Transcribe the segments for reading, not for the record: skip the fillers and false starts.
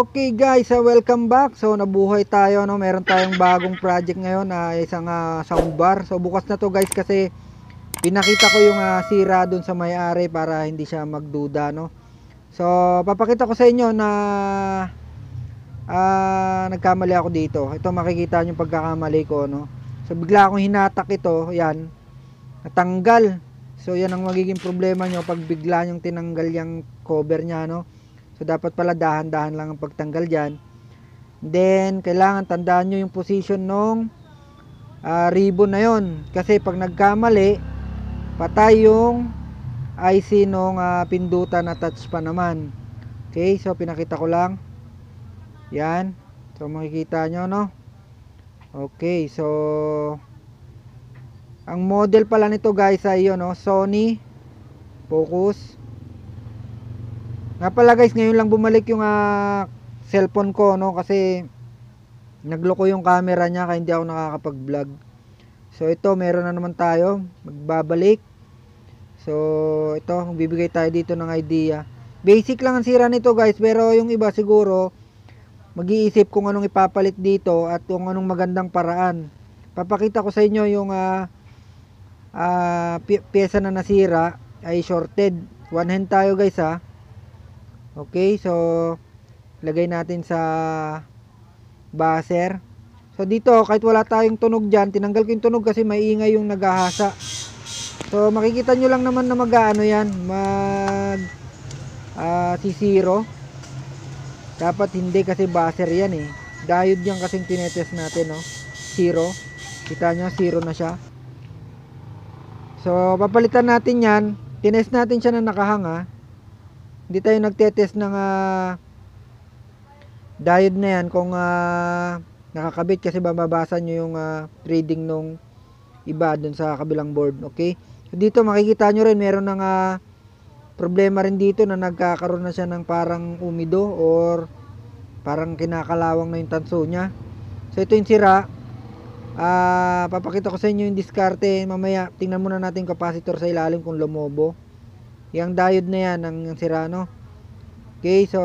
Okay guys, welcome back. So nabuhay tayo, no. Meron tayong bagong project ngayon na isang soundbar. So bukas na to guys kasi pinakita ko yung sira dun sa may-ari para hindi siya magduda, no. So papakita ko sa inyo na nagkamali ako dito. Ito makikita niyo pagkakamali ko, no. So bigla akong hinatak ito, yan. Natanggal. So yan ang magiging problema nyo pag bigla nyong tinanggal yung cover nya, no. So dapat pala dahan-dahan lang ang pagtanggal dyan. Then kailangan tandaan nyo yung position nung ribbon na yon. Kasi pag nagkamali, patay yung IC nung pindutan na touch pa naman. Okay, so pinakita ko lang. Yan. So makikita nyo, no. Okay, so ang model pala nito guys ay yun, no, Sony Focus. Nga pala guys, ngayon lang bumalik yung cellphone ko, no, kasi nagloko yung camera niya kaya hindi ako nakakapag-vlog. So ito, meron na naman tayo, magbabalik. So ito, bibigay tayo dito ng idea. Basic lang ang sira nito guys, pero yung iba siguro mag-iisip kung anong ipapalit dito at kung anong magandang paraan. Papakita ko sa inyo yung pyesa na nasira ay shorted. One hand tayo guys ha. Okay, so lagay natin sa buzzer. So dito kahit wala tayong tunog dyan, tinanggal ko yung tunog kasi maingay yung naghahasa. So makikita nyo lang naman na mag-ano yan, sisiro. Dapat hindi kasi buzzer yan eh. Diode yan kasing tinetest natin, no. Zero. Kita nyo, zero na siya. So papalitan natin yan. Tinest natin siya na nakahanga. Hindi tayo nagtetest ng diode na yan kung nakakabit kasi bababasa nyo yung reading nung iba dun sa kabilang board. Okay, so dito makikita nyo rin meron ng problema rin dito na nagkakaroon na siya ng parang umido or parang kinakalawang na yung tanso nya. So ito yung sira. Papakita ko sa inyo yung diskarte mamaya. Tingnan muna natin capacitor sa ilalim kung lumobo. Yung diode na yan ang sira, no. Okay, so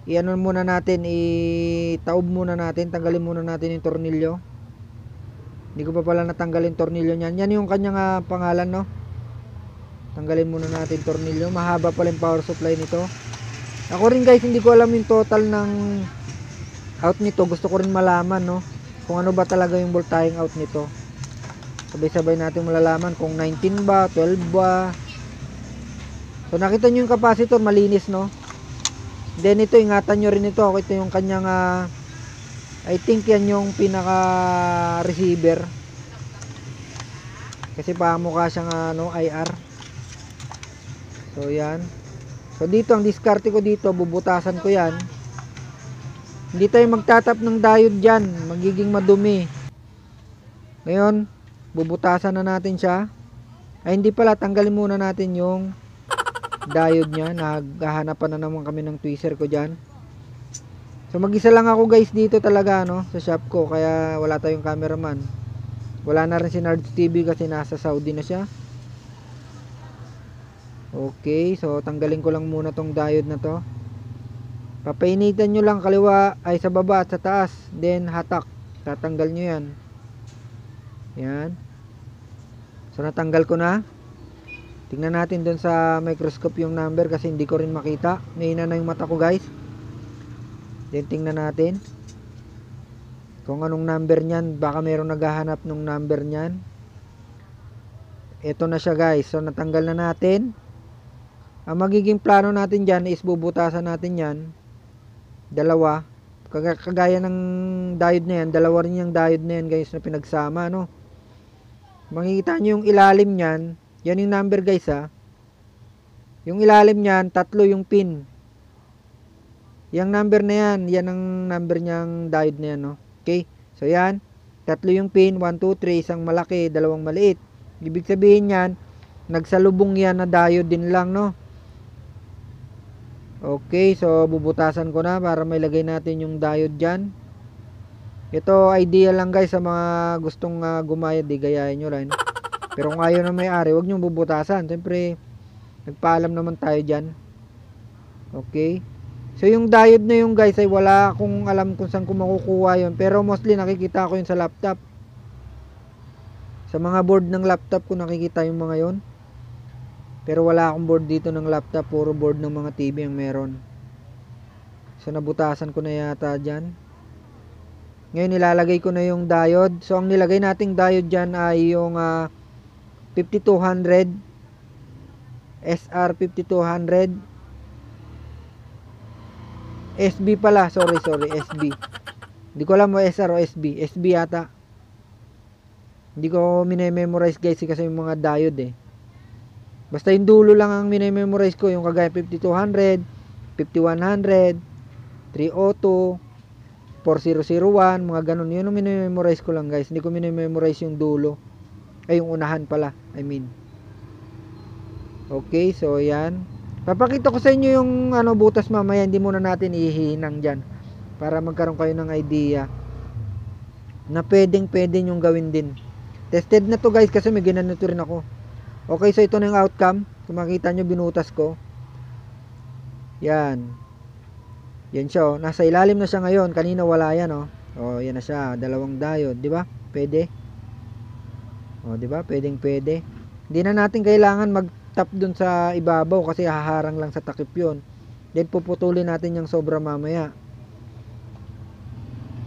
iano muna natin, itaob muna natin, tanggalin muna natin yung tornilyo. Hindi ko pa pala natanggal yung tornilyo niyan. Yan yung kanyang pangalan, no. Tanggalin muna natin tornilyo. Mahaba pala yung power supply nito. Ako rin guys, hindi ko alam yung total ng out nito. Gusto ko rin malaman, no, kung ano ba talaga yung voltaheng out nito. Sabay-sabay natin malalaman kung 19 ba, 12 ba. So nakita nyo yung capacitor, malinis, no. Then ito, ingatan nyo rin ito. Ito yung kanyang I think yan yung pinaka receiver. Kasi pamukha siyang IR. So yan. So dito, ang diskarte ko dito, bubutasan ko yan. Hindi tayo magtatap ng diode dyan, magiging madumi. Ngayon bubutasan na natin siya. Ay hindi pala, tanggalin muna natin yung diode nya. Naghahanapan na naman kami ng tweezer ko dyan. So mag-isa lang ako guys dito talaga, no, sa shop ko, kaya wala tayong cameraman. Wala na rin si Nards TV kasi nasa Saudi na siya. Okay, so tanggalin ko lang muna tong diode na to. Papainitan nyo lang kaliwa ay sa baba at sa taas, then hatak, tatanggal nyo yan. Yan. So natanggal ko na. Tingnan natin doon sa microscope yung number kasi hindi ko rin makita. Mahina na yung mata ko guys. Then tingnan natin kung anong number nyan. Baka mayroong naghahanap ng number nyan. Ito na siya guys. So natanggal na natin. Ang magiging plano natin dyan is bubutasan natin yan. Dalawa. Kagaya ng diode na yan. Dalawa rin yung diode na yan guys na pinagsama, no. Makikita nyo yung ilalim nyan. Yan yung number guys ha. Yung ilalim nyan, tatlo yung pin. Yung number na yan, yan ang number nyang diode na yan, no. Okay, so yan, tatlo yung pin, 1, 2, 3, isang malaki, dalawang maliit. Ibig sabihin yan, nagsalubong yan na diode din lang, no. Okay, so bubutasan ko na para may lagay natin yung diode dyan. Ito idea lang guys sa mga gustong gumaya, di gayahin nyo lang. Pero kung ayaw na may-ari, huwag nyo bubutasan. Siyempre, nagpaalam naman tayo dyan. Okay. So yung diode na yung guys ay wala akong alam kung saan ko makukuha yun, pero mostly nakikita ko yun sa laptop. Sa mga board ng laptop ko nakikita yung mga yon. Pero wala akong board dito ng laptop, puro board ng mga TV ang meron. So nabutasan ko na yata dyan. Ngayon nilalagay ko na yung diode. So ang nilagay nating diode dyan ay yung 5200 SR5200 SB pala, sorry SB. Hindi ko alam mo SR o SB. SB yata. Hindi ko mine-memorize guys kasi yung mga diode eh. Basta yung dulo lang ang mine-memorize ko, yung kagaya 5200, 5100, 302, 4001, mga ganun. Yun ang mine-memorize ko lang guys. Hindi ko mine-memorize yung dulo. Ay yung unahan pala, I mean. Okay, so yan. Papakita ko sa inyo yung butas mamaya, hindi muna natin ihihinang dyan para magkaroon kayo ng idea na pwede yung gawin din. Tested na to guys kasi may ginanito rin ako. Okay, so ito na yung outcome. Kung makita nyo, binutas ko. Yan. Yan siya, oh. Nasa ilalim na siya ngayon. Kanina wala yan, oh. Oh, yan na siya. Dalawang diode, di ba? Pwede. Oh, di ba? Pwede. Hindi na natin kailangan mag-tap dun sa ibabaw kasi haharang lang sa takip yun. Then puputulin natin yung sobra mamaya.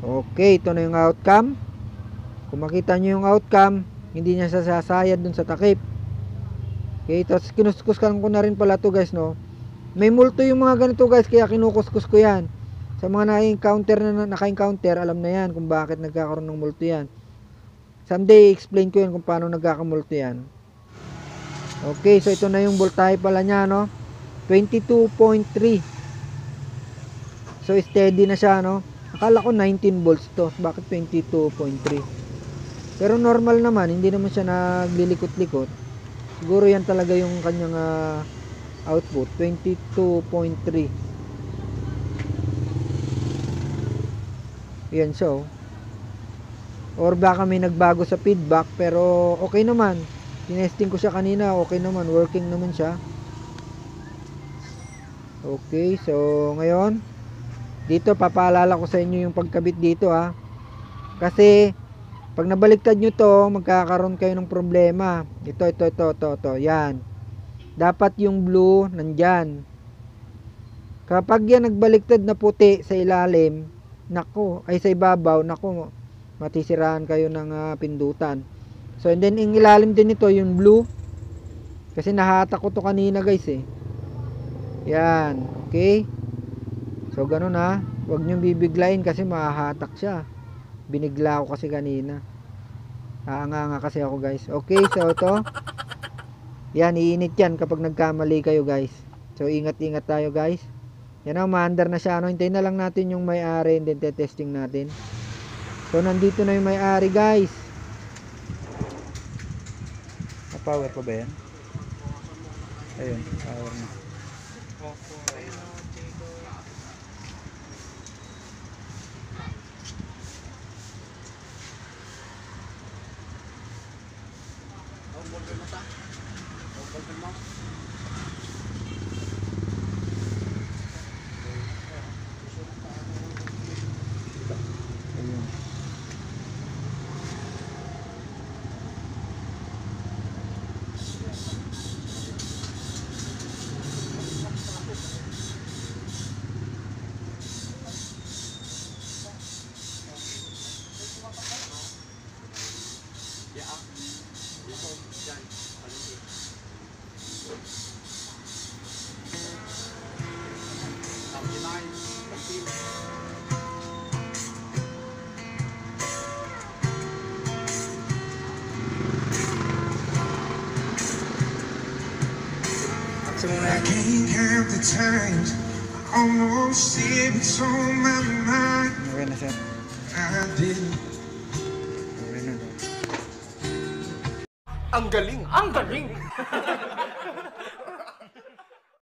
Okay, ito na yung outcome. Kung makita nyo yung outcome, hindi niya sasayad dun sa takip. Okay, tapos kinuskuskan ko na rin pala to guys, no. May multo yung mga ganito guys, kaya kinukuskus ko yan. Sa mga naka-encounter, alam na yan kung bakit nagkakaroon ng multo yan. Someday explain ko yan kung paano nagkakamulto yan. Okay, so ito na yung voltahe pala niya, no. 22.3. So steady na siya, no. Akala ko 19 volts to. Bakit 22.3? Pero normal naman, hindi naman siya naglilikot-likot. Siguro yan talaga yung kanyang output, 22.3. Yan siya, oh. Or baka may nagbago sa feedback, pero okay naman. Tinesting ko siya kanina, okay naman, working naman siya. Okay, so ngayon dito papaalala ko sa inyo yung pagkabit dito, ha. Kasi pag nabaliktad nyo to, magkakaroon kayo ng problema. Ito. Yan. Dapat yung blue nandyan. Kapag yan nagbaliktad na puti sa ilalim, ay sa ibabaw, matisiraan kayo ng pindutan. So, and then, yung ilalim din ito, yung blue. Kasi nahatak ko to kanina guys eh. Yan. Okay. So, ganun ha. Huwag nyo bibiglayin kasi mahahatak siya. Binigla ako kasi kanina. Aanga kasi ako guys. Okay, so ito. Yan, iinit yan kapag nagkamali kayo guys. So ingat-ingat tayo guys. Yan ang maandar na siya. Hintayin na lang natin yung may-ari and then testing natin. So nandito na yung may-ari guys. Power pa ba yan? Ayun, power na. I can't count the times I almost said what's on my mind. Okay na sir. I didn't. Okay na. Ang galing! Ang galing!